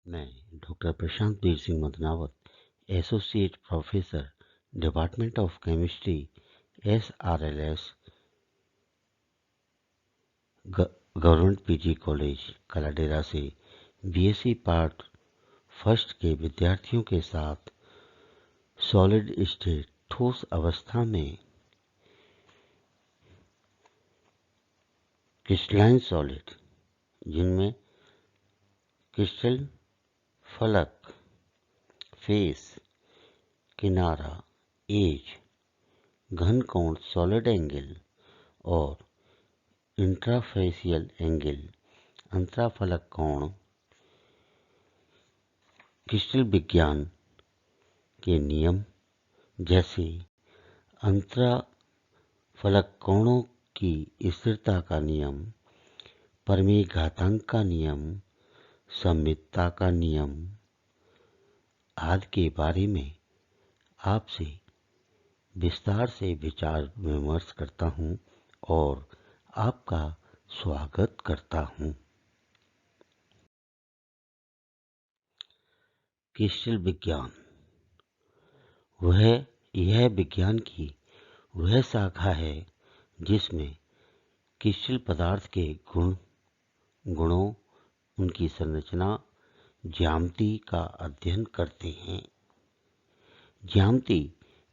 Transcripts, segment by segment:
मैं doctor Prashant Veer Singh Madanawat, associate professor, department of chemistry, SRLS, government PG college Kaladera से BSc part first के विद्यार्थियों के साथ सॉलिड स्टेट ठोस अवस्था में क्रिस्टलाइन सॉलिड, जिनमें क्रिस्टल, फलक, फेस, किनारा, एज, घन कोण सॉलिड एंगल और इंट्राफेसियल एंगल अंतराफलक कोण क्रिस्टल विज्ञान के नियम जैसे अंतराफलक कोणों की स्थिरता का नियम, परिमेय घातांक का नियम, सममितता का नियम आदि के बारे में आपसे विस्तार से विचार विमर्श करता हूं और आपका स्वागत करता हूं। क्रिस्टल विज्ञान यह विज्ञान की वह शाखा है जिसमें क्रिस्टल पदार्थ के गुणों, उनकी संरचना, ज्यामिति का अध्ययन करते हैं। ज्यामिति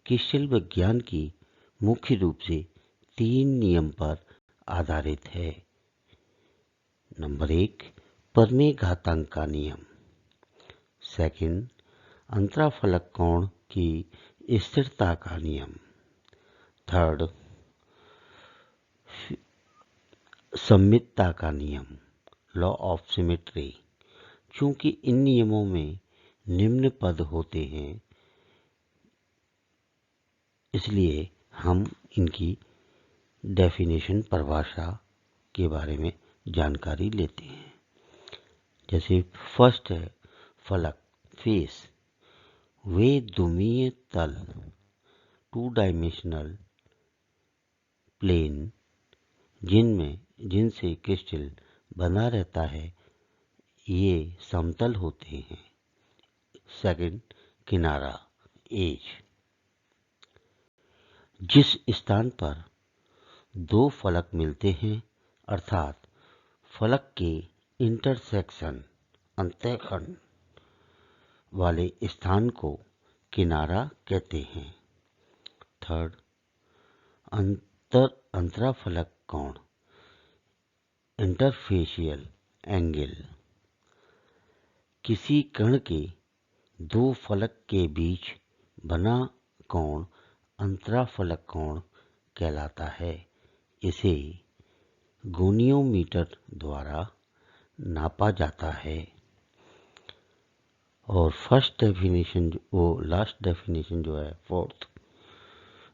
क्रिस्टल विज्ञान की मुख्य रूप से 3 नियम पर आधारित है। नंबर 1, परिमेय घातांक का नियम। सेकंड, अंतराफलक कोण की स्थिरता का नियम। थर्ड, सममितता का नियम, लॉ ऑफ सिमेट्री। चूंकि इन नियमों में निम्न पद होते हैं, इसलिए हम इनकी डेफिनेशन, परिभाषा के बारे में जानकारी लेते हैं। जैसे फर्स्ट है फलक, फेस। वे द्विमीय तल, 2 डायमेंशनल प्लेन, जिनसे क्रिस्टल बना रहता है, ये समतल होते हैं। सेकंड, किनारा, एज। जिस स्थान पर 2 फलक मिलते हैं, अर्थात फलक के इंटरसेक्शन, अंतःखंड वाले स्थान को किनारा कहते हैं। थर्ड, अंतराफलक कोण, इंटरफेसियल एंगल। किसी कण के 2 फलक के बीच बना कोण अंतराफलक कोण कहलाता है। इसे गोनियोमीटर द्वारा नापा जाता है। और लास्ट डेफिनेशन जो है, फोर्थ,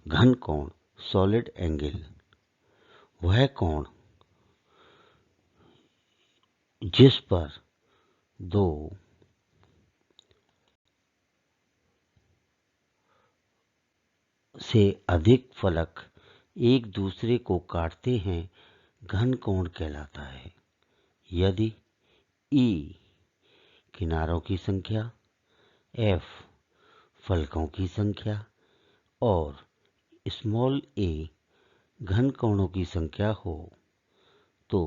घन कोण सॉलिड एंगल, वह कोण जिस पर 2 से अधिक फलक एक दूसरे को काटते हैं, घन कोण कहलाता है। यदि E किनारों की संख्या, F फलकों की संख्या और स्मॉल a घन कोणों की संख्या हो, तो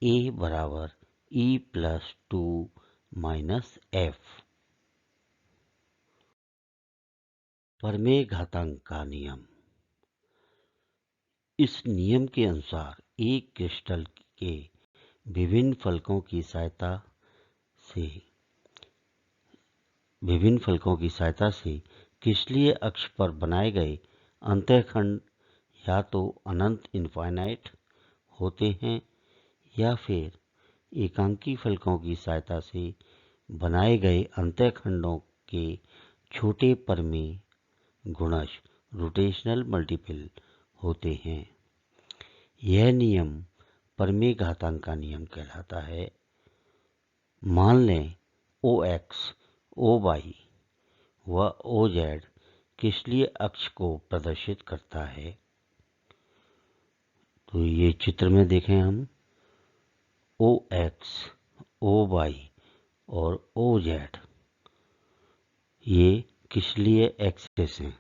A बराबर E+2 - F। परिमेय घातांक का नियम। इस नियम के अनुसार एक क्रिस्टल के विभिन्न फलकों की सहायता से क्रिस्टलीय अक्ष पर बनाए गए अंतःखंड या तो अनंत इनफाइनाइट होते हैं या फिर एकांकी फलकों की सहायता से बनाए गए अंतःखंडों के छोटे परिमेय गुणज, रोटेशनल मल्टीपल होते हैं। यह नियम परिमेय घातांक का नियम कहलाता है। मान लें OX, OY व OZ क्रिस्टलीय अक्ष को प्रदर्शित करता है। तो ये चित्र में देखें हम, OX, OY और OZ ये क्रिस्टलीय एक्सिस हैं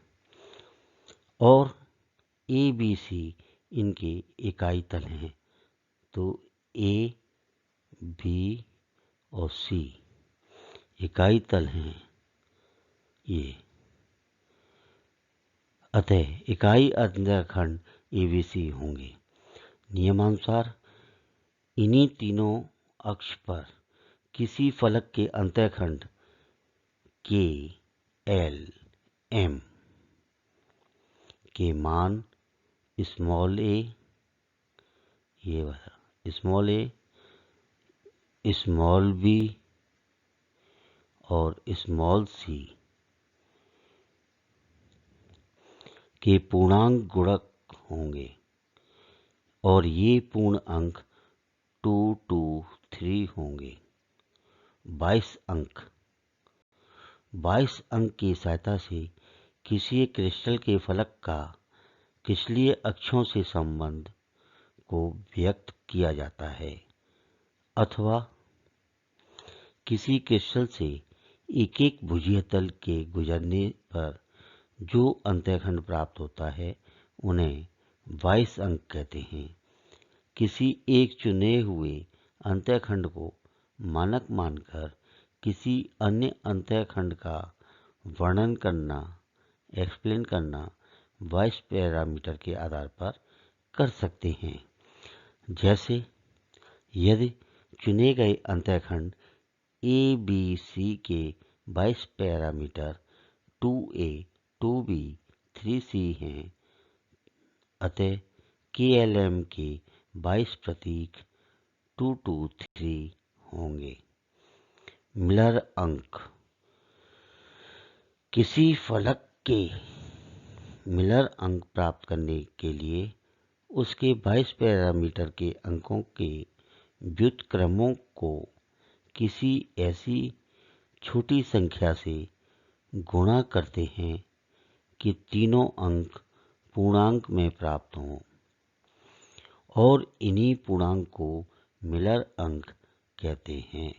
और ABC इनके इकाई तल हैं। तो A, B और C इकाई तल हैं ये। अतः इकाई अंतःखंड ABC होंगे। नियमानुसार इन्हीं तीनों अक्ष पर किसी फलक के अंतःखंड K, L, M के मान स्मॉल a, ये वाला स्मॉल a, स्मॉल b और स्मॉल c के पूर्णांक गुणक होंगे और ये पूर्ण अंक 2, 2, 3 होंगे। 22 अंक 22 अंक की सहायता से किसी क्रिस्टल के फलक का क्रिस्टलीय अक्षों से संबंध को व्यक्त किया जाता है अथवा किसी क्रिस्टल से एक एक भुजीय तल के गुजरने पर जो अंतःखंड प्राप्त होता है उन्हें 22 अंक कहते हैं। किसी एक चुने हुए अंतःखंड को मानक मानकर किसी अन्य अंतःखंड का वर्णन करना, एक्सप्लेन करना 22 पैरामीटर के आधार पर कर सकते हैं। जैसे यदि चुने गए अंतःखंड ABC के 22 पैरामीटर 2A, 2B, 3C हैं, अतः KLM के 22 प्रतीक 2, 2, 3 होंगे। मिलर अंक किसी फलक के मिलर अंक प्राप्त करने के लिए उसके 22 पैरामीटर के अंकों के व्युत्क्रमों को किसी ऐसी छोटी संख्या से गुणा करते हैं कि तीनों अंक पूर्णांक में प्राप्त हों और इन्हीं पूर्णांक को मिलर अंक कहते हैं।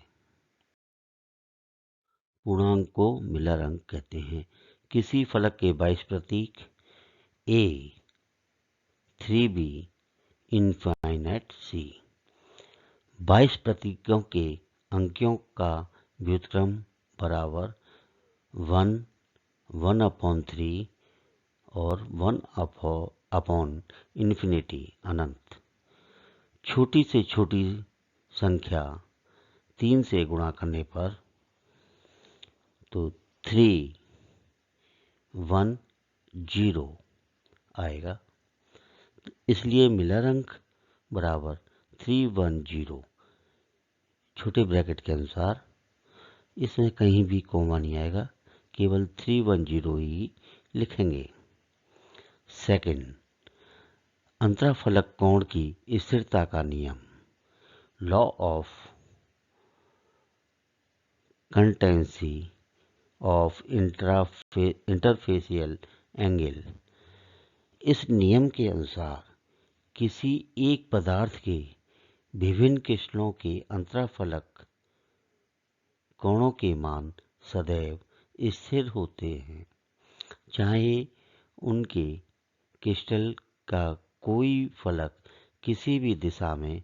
पूर्णांक को मिलर अंक कहते हैं। किसी फलक के 22 प्रतीक A, 3B, इनफाइनाइट C 22 प्रतीकों के अंकों का व्युत्क्रम बराबर 1, 1/3 और 1/∞ अनंत। छोटी से छोटी संख्या 3 से गुणा करने पर तो 3, 1, 0 आएगा, इसलिए मिलर अंक बराबर 310। छोटे ब्रैकेट के अनुसार इसमें कहीं भी कोमा नहीं आएगा, केवल 310 ही लिखेंगे। सेकंड, अंतराफलक कोण की स्थिरता का नियम, law of consistency of interfacial angle. इस नियम के अनुसार किसी एक पदार्थ के विभिन्न क्रिस्टलों के अंतराफलक कोणों के मान सदैव स्थिर होते हैं, चाहे उनके क्रिस्टल का कोई फलक किसी भी दिशा में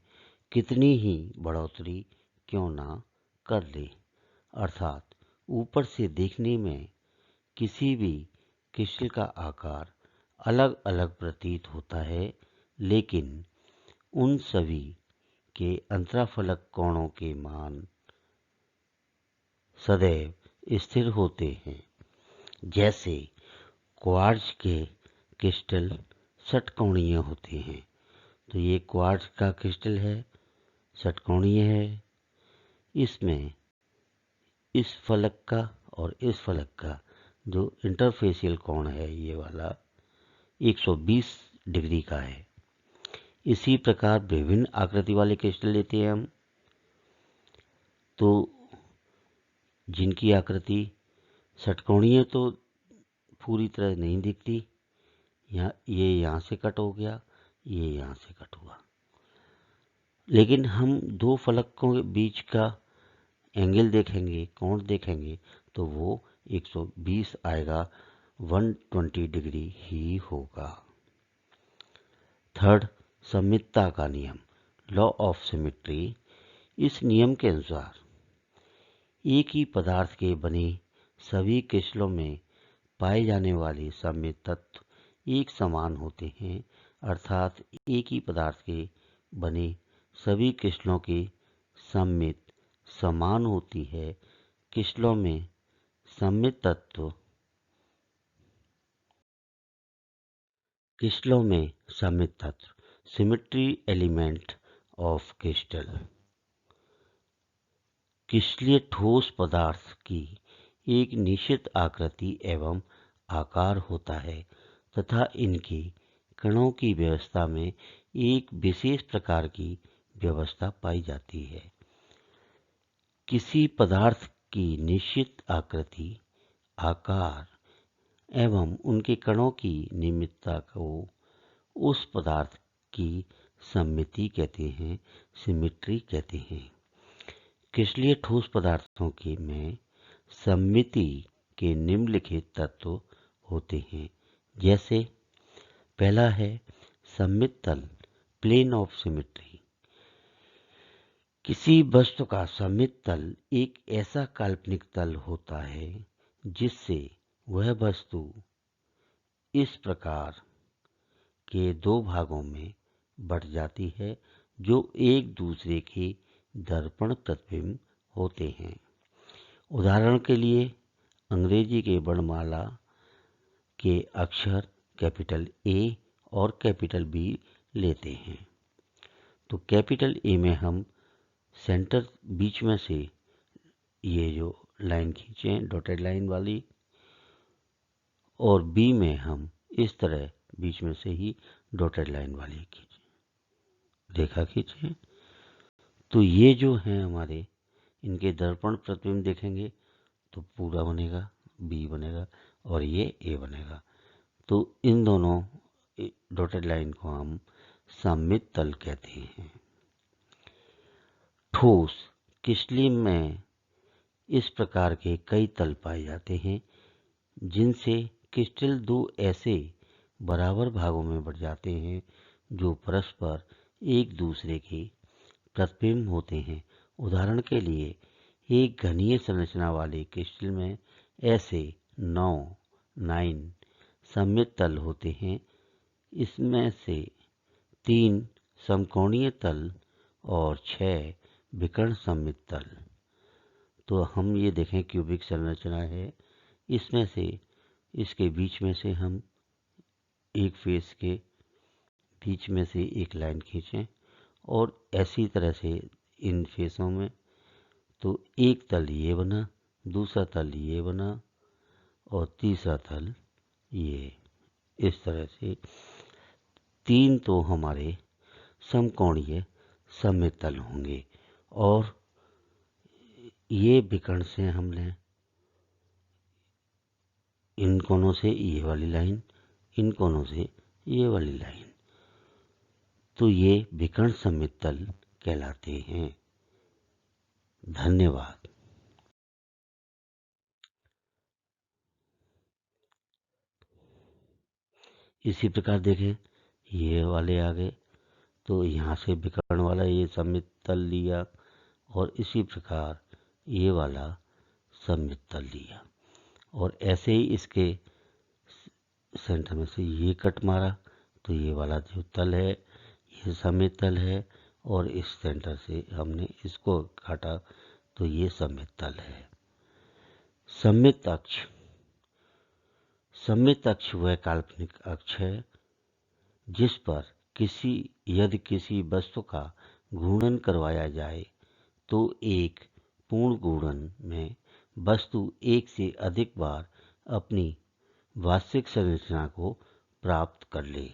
कितनी ही बढ़ोतरी क्यों ना कर ले। अर्थात ऊपर से देखने में किसी भी क्रिस्टल का आकार अलग अलग प्रतीत होता है, लेकिन उन सभी के अंतराफलक कोणों के मान सदैव स्थिर होते हैं। जैसे क्वार्ट्ज के क्रिस्टल षटकोणीय होते हैं, तो ये क्वार्ट्ज का क्रिस्टल है, षटकोणीय है। इसमें इस फलक का और इस फलक का जो इंटरफेसियल कोण है ये वाला 120 डिग्री का है। इसी प्रकार विभिन्न आकृति वाले क्रिस्टल लेते हैं हम, तो जिनकी आकृति षटकोणीय तो पूरी तरह नहीं दिखती, ये यहाँ से कट हो गया, ये यहाँ से कट हुआ, लेकिन हम दो फलकों के बीच का एंगल देखेंगे, कोण देखेंगे, तो वो 120 आएगा, 120 डिग्री ही होगा। थर्ड, सममितता का नियम, लॉ ऑफ सिमेट्री। इस नियम के अनुसार एक ही पदार्थ के बने सभी क्रिस्टलों में पाए जाने वाले सममित तत्व एक समान होते हैं, अर्थात एक ही पदार्थ के बने सभी क्रिस्टलों की सममित समान होती है। क्रिस्टलों में सममित तत्व सिमेट्री एलिमेंट ऑफ क्रिस्टल। क्रिस्टलीय ठोस पदार्थ की एक निश्चित आकृति एवं आकार होता है तथा इनके कणों की व्यवस्था में एक विशेष प्रकार की व्यवस्था पाई जाती है। किसी पदार्थ की निश्चित आकृति, आकार एवं उनके कणों की नियमितता को उस पदार्थ की सममिति कहते हैं, सिमेट्री कहते हैं। क्रिस्टलीय ठोस पदार्थों के में सममिति के निम्नलिखित तत्व होते हैं, जैसे पहला है सममित तल, प्लेन ऑफ सिमेट्री। किसी वस्तु का सममित तल एक ऐसा काल्पनिक तल होता है जिससे वह वस्तु इस प्रकार के दो भागों में बट जाती है जो एक दूसरे के दर्पण प्रतिबिंब होते हैं। उदाहरण के लिए अंग्रेजी के वर्णमाला के अक्षर कैपिटल ए और कैपिटल बी लेते हैं। तो कैपिटल ए में हम सेंटर बीच में से ये जो लाइन खींचें डॉटेड लाइन वाली, और बी में हम इस तरह बीच में से ही डॉटेड लाइन वाली खींचें, रेखा खींचें। तो ये जो हैं हमारे, इनके दर्पण प्रतिबिंब देखेंगे तो पूरा बनेगा, बी बनेगा और ये ए बनेगा। तो इन दोनों डॉटेड लाइन को हम सममित तल कहते हैं। ठोस क्रिस्टल में इस प्रकार के कई तल पाए जाते हैं जिनसे क्रिस्टल दो ऐसे बराबर भागों में बट जाते हैं जो परस्पर एक दूसरे के प्रतिबिंब होते हैं। उदाहरण के लिए एक घनीय संरचना वाले क्रिस्टल में ऐसे 9 सममित तल होते हैं। इसमें से 3 समकोणीय तल और 6 विकर्ण सममित तल। तो हम ये देखें क्यूबिक संरचना है, इसमें से इसके बीच में से हम एक फेस के बीच में से एक लाइन खींचें और ऐसी तरह से इन फेसों में, तो एक तल ये बना, दूसरा तल ये बना और तीसरा तल ये, इस तरह से 3 तो हमारे समकोणीय सममित तल होंगे। और ये विकर्ण से हमने इन कोनों से ये वाली लाइन, इन कोनों से ये वाली लाइन, तो ये विकर्ण सममित तल कहलाते हैं। धन्यवाद। इसी प्रकार देखें, ये वाले आ गए तो यहाँ से विकर्ण वाला ये सममित तल लिया और इसी प्रकार ये वाला सममित तल लिया और ऐसे ही इसके सेंटर में से ये कट मारा तो ये वाला जो तल है ये सममित तल है और इस सेंटर से हमने इसको काटा तो ये सममित तल है। सममित अक्ष। सममित अक्ष वह काल्पनिक अक्ष है जिस पर यदि किसी वस्तु का घूर्णन करवाया जाए तो एक पूर्ण घूर्णन में वस्तु एक से अधिक बार अपनी वास्तविक संरचना को प्राप्त कर ले।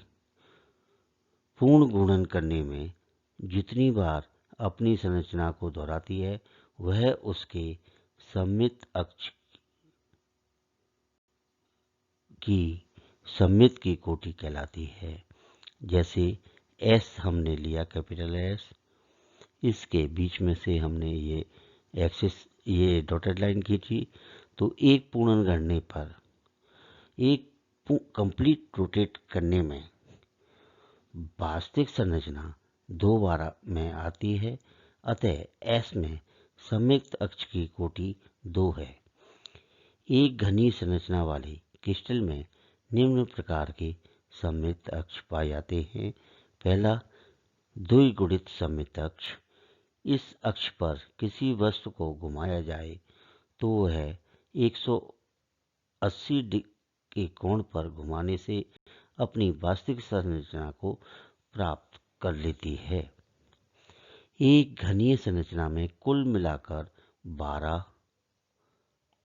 पूर्ण घूर्णन करने में जितनी बार अपनी संरचना को दोहराती है वह उसके सममित अक्ष की सममित की कोटि कहलाती है। जैसे एस हमने लिया कैपिटल एस, इसके बीच में से हमने ये एक्सिस ये डॉटेड लाइन खींची तो एक पूर्ण करने पर एक कंप्लीट रोटेट करने में वास्तविक संरचना 2 बार में आती है, अतः S में संयुक्त अक्ष की कोटि 2 है। एक घनीय संरचना वाले क्रिस्टल में निम्न प्रकार के संयुक्त अक्ष पाए जाते हैं। पहला, द्विगुणित संयुक्त अक्ष। इस अक्ष पर किसी वस्तु को घुमाया जाए तो वह 180 के कोण पर घुमाने से अपनी वास्तविक संरचना को प्राप्त कर लेती है। एक घनीय संरचना में कुल मिलाकर 12